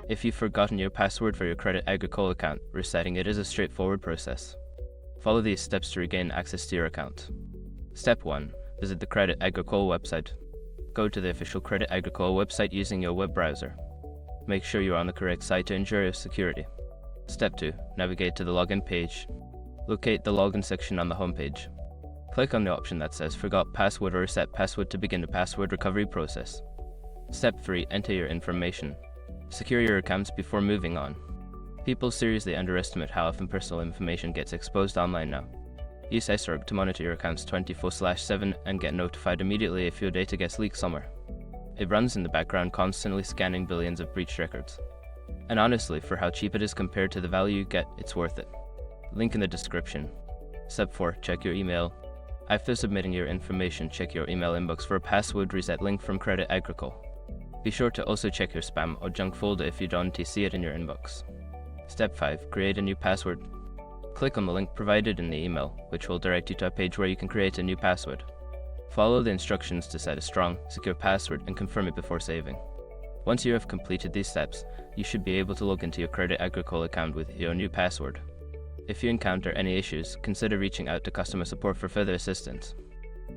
If you've forgotten your password for your Credit Agricole account, resetting it is a straightforward process. Follow these steps to regain access to your account. Step 1. Visit the Credit Agricole website. Go to the official Credit Agricole website using your web browser. Make sure you're on the correct site to ensure your security. Step 2. Navigate to the login page. Locate the login section on the homepage. Click on the option that says Forgot Password or Reset Password to begin the password recovery process. Step 3. Enter your information. Secure your accounts before moving on. People seriously underestimate how often personal information gets exposed online now. Use iceberg to monitor your accounts 24/7 and get notified immediately if your data gets leaked somewhere. It runs in the background, constantly scanning billions of breached records. And honestly, for how cheap it is compared to the value you get, it's worth it. Link in the description. Step 4. Check your email. After submitting your information, check your email inbox for a password reset link from Credit Agricole. Be sure to also check your spam or junk folder if you don't see it in your inbox. Step 5. Create a new password. Click on the link provided in the email, which will direct you to a page where you can create a new password. Follow the instructions to set a strong, secure password and confirm it before saving. Once you have completed these steps, you should be able to log into your Credit Agricole account with your new password. If you encounter any issues, consider reaching out to customer support for further assistance.